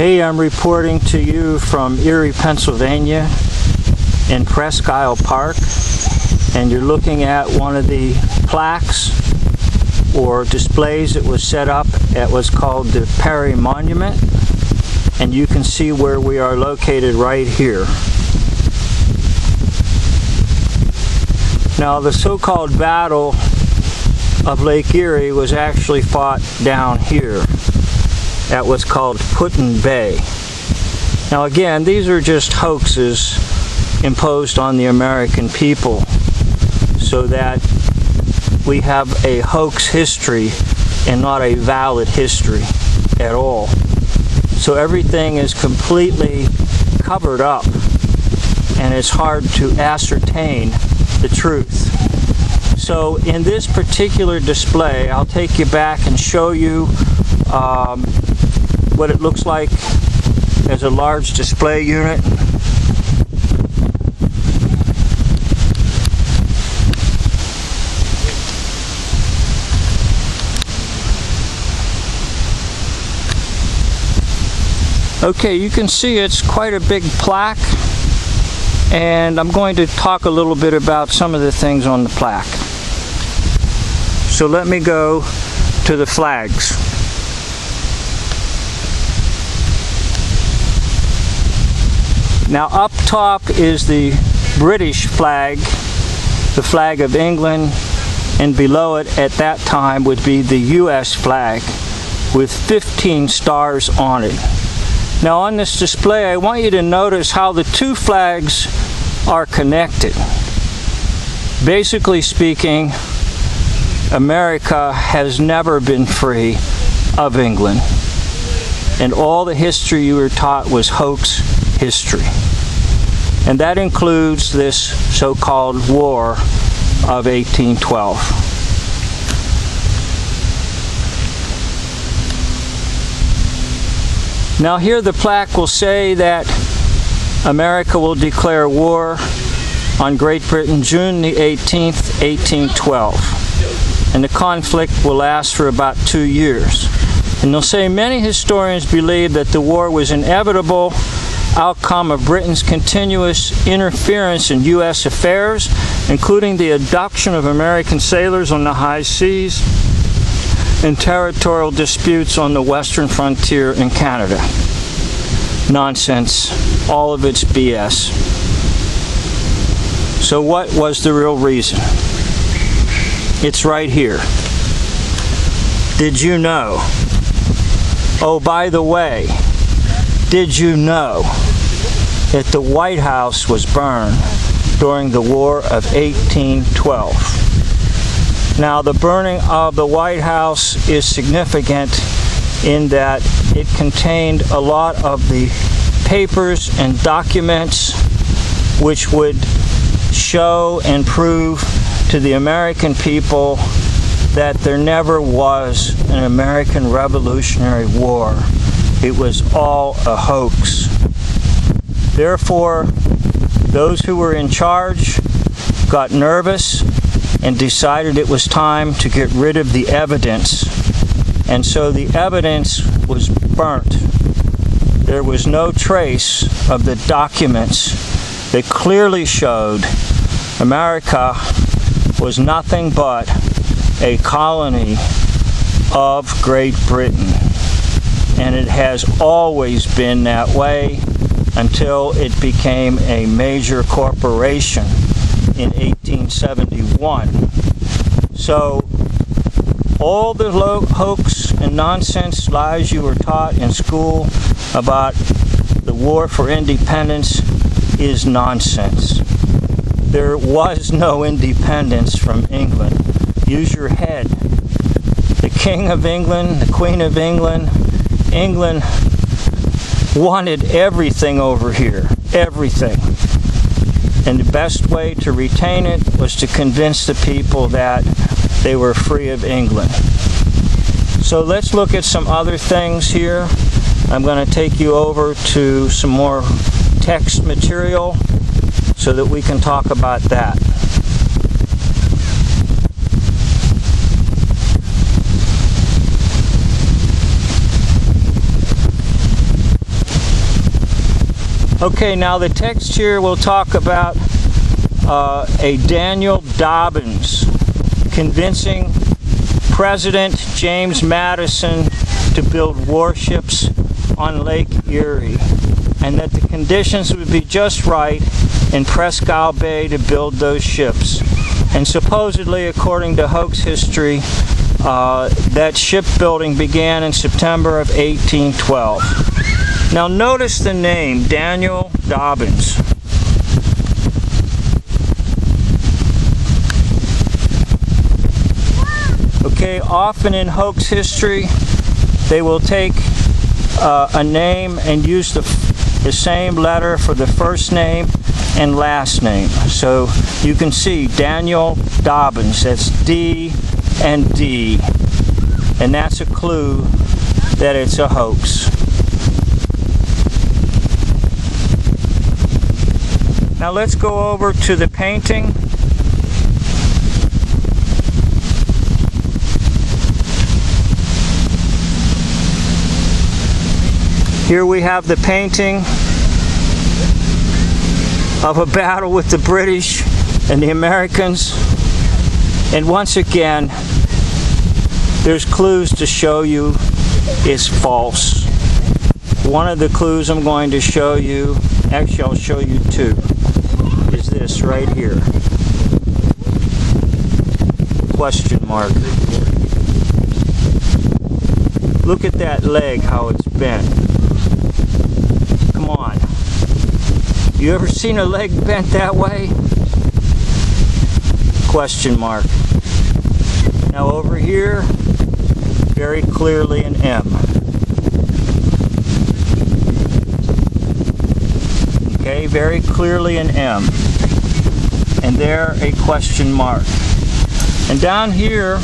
Hey, I'm reporting to you from Erie, Pennsylvania in Presque Isle Park, and you're looking at one of the plaques or displays that was set up at what's called the Perry Monument, and you can see where we are located right here. Now, the so-called Battle of Lake Erie was actually fought down here at what's called Put-in Bay. Now again, these are just hoaxes imposed on the American people so that we have a hoax history and not a valid history at all. So everything is completely covered up and it's hard to ascertain the truth. So in this particular display, I'll take you back and show you what it looks like as a large display unit. Okay, you can see it's quite a big plaque, and I'm going to talk a little bit about some of the things on the plaque. So let me go to the flags. Now up top is the British flag, the flag of England, and below it at that time would be the US flag with 15 stars on it. Now on this display, I want you to notice how the two flags are connected. Basically speaking, America has never been free of England, and all the history you were taught was hoax history. And that includes this so-called War of 1812. Now here the plaque will say that America will declare war on Great Britain June the 18th, 1812. And the conflict will last for about 2 years. And they'll say many historians believe that the war was inevitable outcome of Britain's continuous interference in U.S. affairs, including the abduction of American sailors on the high seas and territorial disputes on the western frontier in Canada. Nonsense. All of it's BS. So what was the real reason? It's right here. Did you know? Oh, by the way, did you know that the White House was burned during the War of 1812? Now, the burning of the White House is significant in that it contained a lot of the papers and documents which would show and prove to the American people that there never was an American Revolutionary War. It was all a hoax. Therefore, those who were in charge got nervous and decided it was time to get rid of the evidence. And so the evidence was burnt. There was no trace of the documents that clearly showed America was nothing but a colony of Great Britain. And it has always been that way until it became a major corporation in 1871. So all the hoax and nonsense lies you were taught in school about the war for independence is nonsense. There was no independence from England. Use your head. The King of England, the Queen of England, England wanted everything over here, everything. And the best way to retain it was to convince the people that they were free of England. So let's look at some other things here. I'm going to take you over to some more text material so that we can talk about that. Okay, now the text here will talk about a Daniel Dobbins convincing President James Madison to build warships on Lake Erie, and that the conditions would be just right in Presque Isle Bay to build those ships. And supposedly, according to Hoax history, that shipbuilding began in September of 1812. Now notice the name, Daniel Dobbins. Okay, often in Hoax history, they will take a name and use the same letter for the first name and last name. So you can see Daniel Dobbins, that's D and D, and that's a clue that it's a hoax. Now let's go over to the painting. Here we have the painting of a battle with the British and the Americans. And once again, there's clues to show you it's false. One of the clues I'm going to show you, actually I'll show you two, is this right here. Question mark. Look at that leg, how it's bent. Come on. You ever seen a leg bent that way? Question mark. Now over here, very clearly an M. Okay, very clearly an M. And there a question mark. And down here,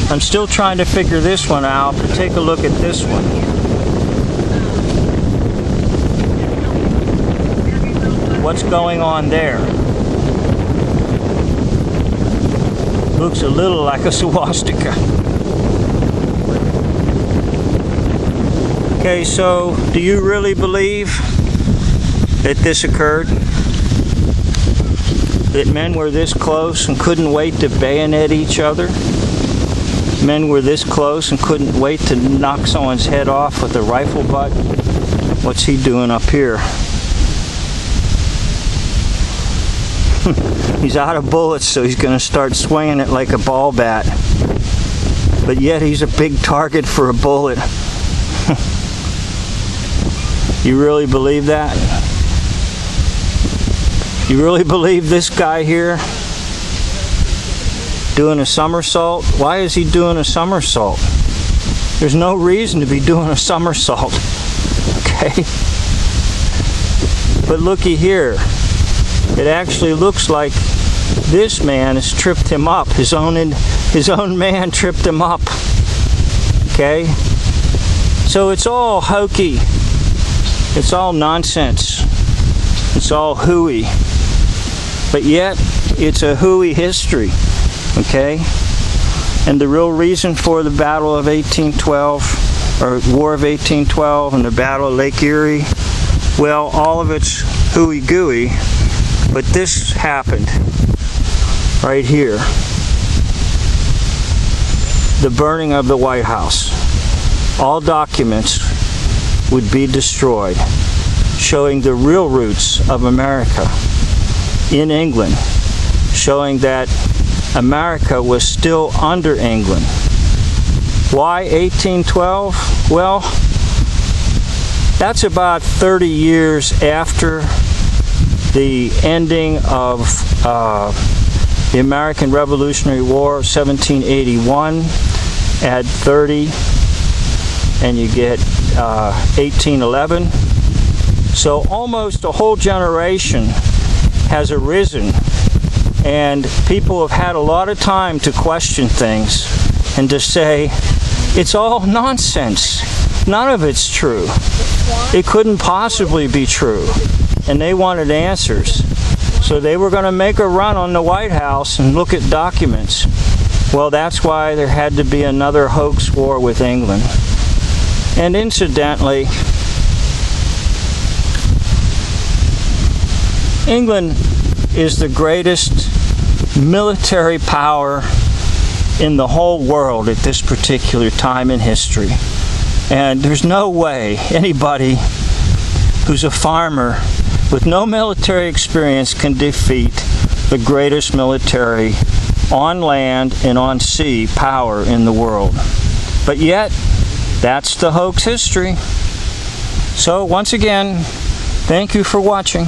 I'm still trying to figure this one out, but take a look at this one. What's going on there? Looks a little like a swastika. Okay, so do you really believe that this occurred? That men were this close and couldn't wait to bayonet each other? Men were this close and couldn't wait to knock someone's head off with a rifle butt? What's he doing up here? He's out of bullets, so he's going to start swinging it like a ball bat. But yet he's a big target for a bullet. You really believe that? You really believe this guy here doing a somersault? Why is he doing a somersault? There's no reason to be doing a somersault. Okay? But looky here. It actually looks like this man has tripped him up. His own man tripped him up. Okay? So it's all hokey. It's all nonsense. It's all hooey. But yet, it's a hooey history. Okay? And the real reason for the Battle of 1812, or War of 1812 and the Battle of Lake Erie, well, all of it's hooey-gooey. But this happened right here. The burning of the White House. All documents would be destroyed, showing the real roots of America in England, showing that America was still under England. Why 1812? Well, that's about 30 years after the ending of the American Revolutionary War of 1781. Add 30 and you get 1811. So almost a whole generation has arisen, and people have had a lot of time to question things and to say, it's all nonsense. None of it's true. It couldn't possibly be true. And they wanted answers. So they were going to make a run on the White House and look at documents. Well, that's why there had to be another hoax war with England. And incidentally, England is the greatest military power in the whole world at this particular time in history. And there's no way anybody who's a farmer with no military experience can defeat the greatest military on land and on sea power in the world. But yet, that's the hoax history. So once again, thank you for watching.